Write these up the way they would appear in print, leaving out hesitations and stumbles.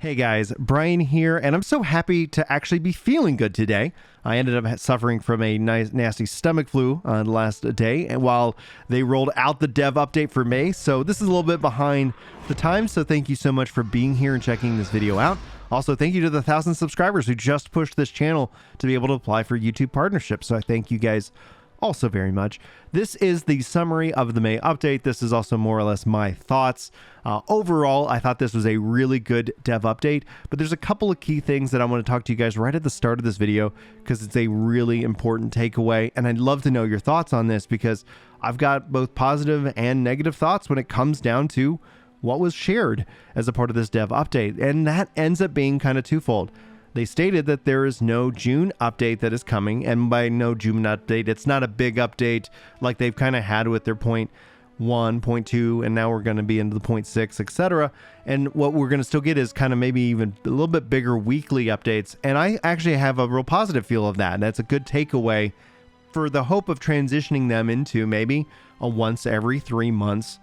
Hey guys, Brian here, and I'm so happy to actually be feeling good today. I ended up suffering from a nasty stomach flu the last day, and while they rolled out the dev update for May, so this is a little bit behind the times, so thank you so much for being here and checking this video out. Also, thank you to the 1,000 subscribers who just pushed this channel to be able to apply for YouTube partnerships, so I thank you guys also very much. This is the summary of the May update. This is also more or less my thoughts. Overall, I thought this was a really good dev update, but there's a couple of key things that I want to talk to you guys right at the start of this video because it's a really important takeaway, and I'd love to know your thoughts on this because I've got both positive and negative thoughts when it comes down to what was shared as a part of this dev update, and that ends up being kind of twofold. They stated that there is no June update that is coming, and by no June update, it's not a big update like they've kind of had with their 0.1, 0.2, and now we're going to be into the 0.6, etc. And what we're going to still get is kind of maybe even a little bit bigger weekly updates, and I actually have a real positive feel of that. That's a good takeaway for the hope of transitioning them into maybe a once every 3 months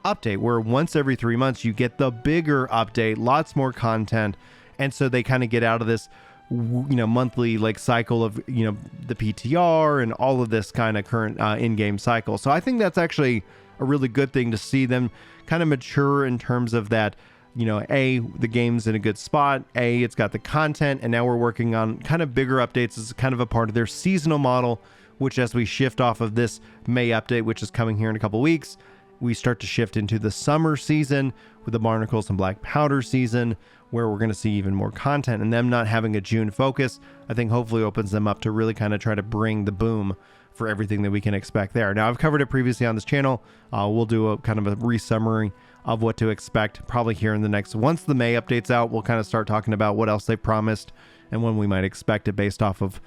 update, where once every 3 months you get the bigger update, lots more content. And so they kind of get out of this, monthly like cycle of, the PTR and all of this kind of current in-game cycle. So I think that's actually a really good thing to see them kind of mature in terms of that, A, the game's in a good spot, A, it's got the content, and now we're working on kind of bigger updates as kind of a part of their seasonal model, which as we shift off of this May update, which is coming here in a couple weeks, we start to shift into the summer season with the Barnacles and Black Powder season, where we're going to see even more content, and them not having a June focus, I think hopefully opens them up to really kind of try to bring the boom for everything that we can expect there. Now, I've covered it previously on this channel. We'll do a kind of a re-summary of what to expect probably here in the next, once the May update's out, we'll kind of start talking about what else they promised and when we might expect it based off of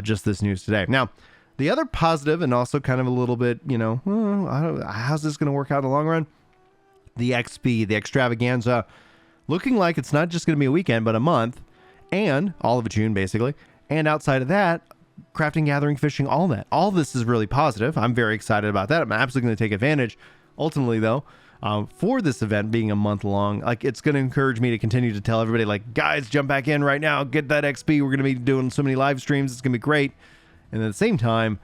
just this news today. Now, the other positive and also kind of a little bit, how's this going to work out in the long run? The XP, the extravaganza, looking like it's not just going to be a weekend, but a month, and all of June, basically. And outside of that, crafting, gathering, fishing, all that. All this is really positive. I'm very excited about that. I'm absolutely going to take advantage. Ultimately, though, for this event being a month long, like, it's going to encourage me to continue to tell everybody, like, guys, jump back in right now. Get that XP. We're going to be doing so many live streams. It's going to be great. And at the same time,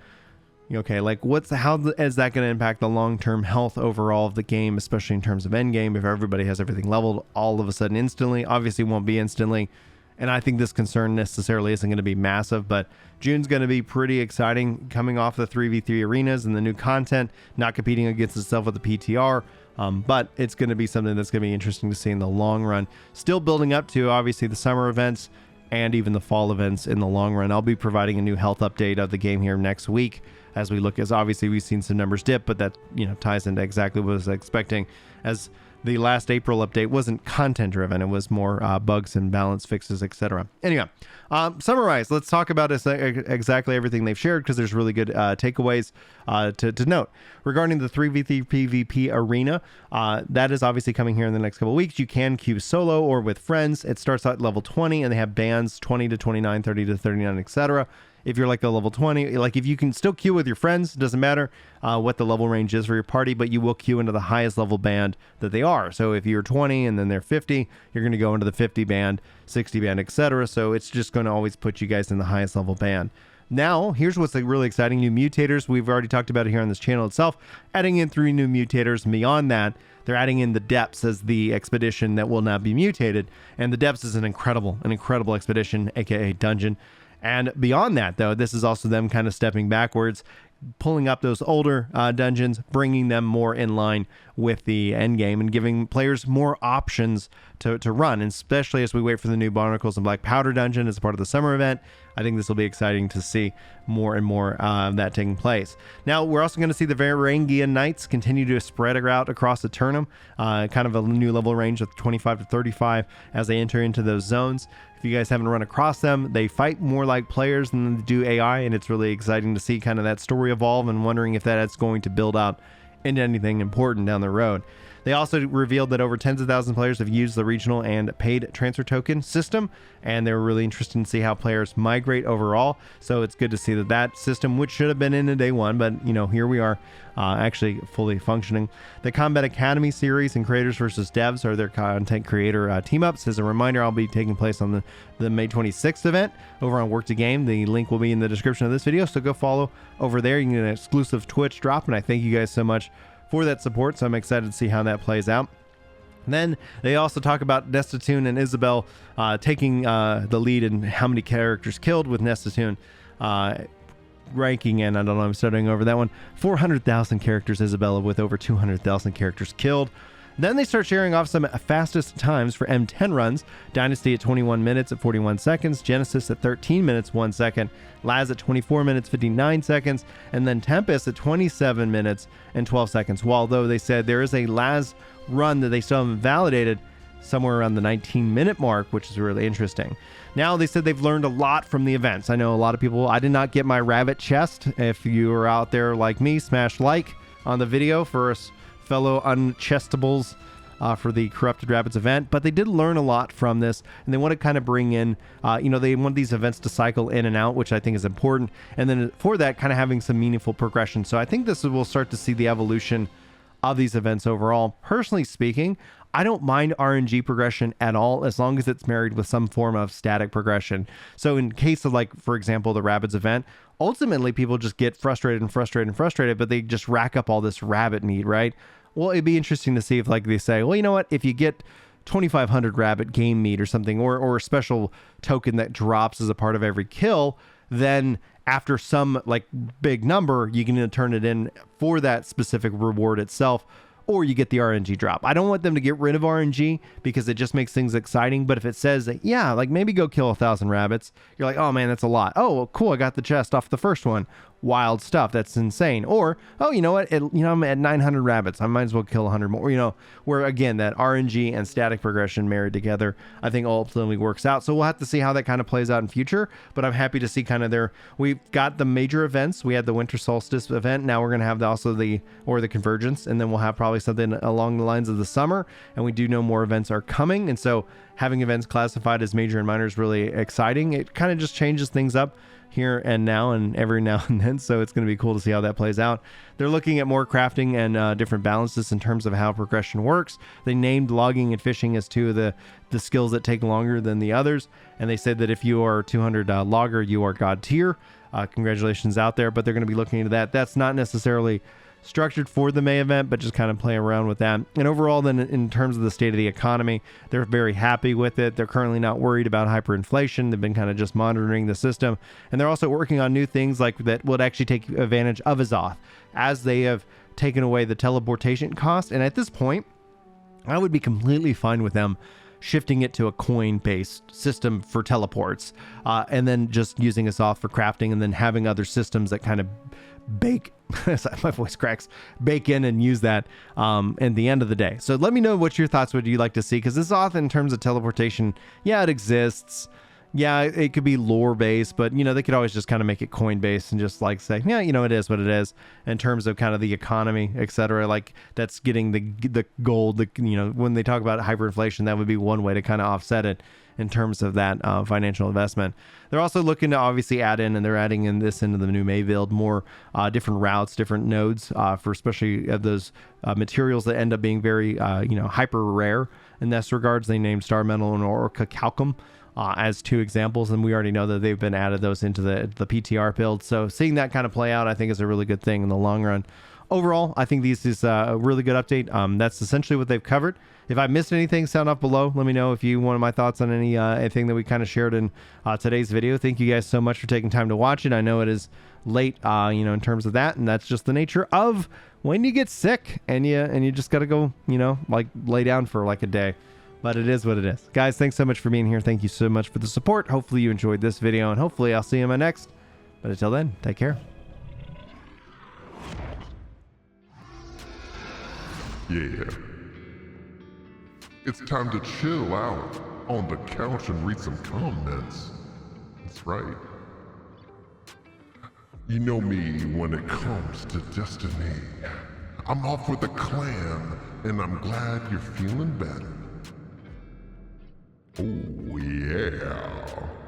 okay, like, how is that going to impact the long-term health overall of the game, especially in terms of endgame? If everybody has everything leveled all of a sudden instantly, obviously won't be instantly. And I think this concern necessarily isn't going to be massive, but June's going to be pretty exciting coming off the 3v3 arenas and the new content, not competing against itself with the PTR. But it's going to be something that's going to be interesting to see in the long run. Still building up to, obviously, the summer events and even the fall events in the long run. I'll be providing a new health update of the game here next week as we look, as obviously we've seen some numbers dip, but that, ties into exactly what I was expecting, as the last April update wasn't content driven. It was more bugs and balance fixes, etc. Anyway, summarize. Let's talk about exactly everything they've shared, because there's really good takeaways to note. Regarding the 3v3 PvP arena, that is obviously coming here in the next couple of weeks. You can queue solo or with friends. It starts at level 20, and they have bands 20 to 29, 30 to 39, etc. If you're like a level 20, like, if you can still queue with your friends, it doesn't matter what the level range is for your party, but you will queue into the highest level band that they are. So if you're 20 and then they're 50, you're going to go into the 50 band, 60 band, etc. So it's just going to always put you guys in the highest level band. Now, here's what's really exciting. New mutators. We've already talked about it here on this channel itself. Adding in 3 new mutators. Beyond that, they're adding in the depths as the expedition that will now be mutated. And the depths is an incredible expedition, aka dungeon. And beyond that, though, this is also them kind of stepping backwards, pulling up those older dungeons, bringing them more in line with the end game and giving players more options to run, and especially as we wait for the new Barnacles and Black Powder dungeon as part of the summer event. I think this will be exciting to see more and more of that taking place. Now, we're also going to see the Varangian Nights continue to spread out across Eternum, kind of a new level range of 25 to 35 as they enter into those zones. If you guys haven't run across them, they fight more like players than they do AI, and it's really exciting to see kind of that story evolve, and wondering if that's going to build out into anything important down the road. They also revealed that over tens of thousands of players have used the regional and paid transfer token system, and they were really interested to see how players migrate overall. So it's good to see that system, which should have been in day one, but here we are, actually fully functioning. The Combat Academy series and creators versus devs are their content creator team-ups. As a reminder, I'll be taking place on the May 26th event over on Work to Game. The link will be in the description of this video, so go follow over there. You can get an exclusive Twitch drop, and I thank you guys so much for that support, so I'm excited to see how that plays out. Then they also talk about Nestatune and Isabel taking the lead in how many characters killed, with Nestatune ranking, and I don't know, I'm studying over that one, 400,000 characters, Isabella with over 200,000 characters killed. Then they start sharing off some fastest times for M10 runs. Dynasty at 21 minutes at 41 seconds, Genesis at 13 minutes 1 second, Laz at 24 minutes 59 seconds, and then Tempest at 27 minutes and 12 seconds. While though they said there is a Laz run that they still haven't validated somewhere around the 19-minute mark, which is really interesting. Now they said they've learned a lot from the events. I know a lot of people, I did not get my rabbit chest. If you are out there like me, smash like on the video for us fellow unchestables for the Corrupted Rabbits event, but they did learn a lot from this, and they want to kind of bring in, they want these events to cycle in and out, which I think is important, and then for that, kind of having some meaningful progression. So I think we'll start to see the evolution of these events overall. Personally speaking, I don't mind RNG progression at all, as long as it's married with some form of static progression. So in case of, like, for example, the Rabbids event, ultimately people just get frustrated, but they just rack up all this rabbit meat, right? Well, it'd be interesting to see if, like, they say, well, you know what, if you get 2,500 rabbit game meat or something, or a special token that drops as a part of every kill, then after some, like, big number, you can turn it in for that specific reward itself, or you get the RNG drop. I don't want them to get rid of RNG because it just makes things exciting. But if it says that, yeah, like maybe go kill 1,000 rabbits, you're like, oh man, that's a lot. Oh, well, cool, I got the chest off the first one. Wild stuff. That's insane. Or, oh, you know what? I'm at 900 rabbits. I might as well kill 100 more. Where again, that RNG and static progression married together, I think ultimately works out. So we'll have to see how that kind of plays out in future. But I'm happy to see kind of we've got the major events. We had the Winter Solstice event. Now we're going to have the Convergence, and then we'll have probably something along the lines of the summer. And we do know more events are coming. And so having events classified as major and minor is really exciting. It kind of just changes things up here and now and every now and then, so it's going to be cool to see how that plays out. They're looking at more crafting and different balances in terms of how progression works. They named logging and fishing as two of the skills that take longer than the others, and they said that if you are 200 logger, you are god tier. Congratulations out there, but they're going to be looking into that. That's not necessarily structured for the May event, but just kind of play around with that. And overall, then, in terms of the state of the economy, they're very happy with it. They're currently not worried about hyperinflation. They've been kind of just monitoring the system, and they're also working on new things like that would actually take advantage of Azoth, as they have taken away the teleportation cost. And at this point, I would be completely fine with them shifting it to a coin-based system for teleports, and then just using Azoth for crafting, and then having other systems that kind of bake my voice cracks, bake in and use that at the end of the day. So let me know what your thoughts would you like to see, because this auth in terms of teleportation, yeah, it exists. Yeah, it could be lore based, but they could always just kind of make it coin based and just like say, yeah, it is what it is in terms of kind of the economy, etc. Like that's getting the gold, when they talk about hyperinflation, that would be one way to kind of offset it in terms of that financial investment. They're also looking to obviously add in, and they're adding in this into the new May build, more different routes, different nodes for especially those materials that end up being very, hyper rare. In this regards, they named Star Metal and Orca Calcum as two examples, and we already know that they've been added those into the PTR build. So seeing that kind of play out, I think is a really good thing in the long run. Overall, I think this is a really good update. That's essentially what they've covered. If I missed anything, sound off below. Let me know if you wanted my thoughts on anything that we kind of shared in today's video. Thank you guys so much for taking time to watch it. I know it is late, in terms of that, and that's just the nature of when you get sick and you just got to go, like lay down for like a day. But it is what it is. Guys, thanks so much for being here. Thank you so much for the support. Hopefully you enjoyed this video, and hopefully I'll see you in my next. But until then, take care. Yeah. It's time to chill out on the couch and read some comments. That's right. You know me when it comes to Destiny. I'm off with the clan, and I'm glad you're feeling better. Oh, yeah.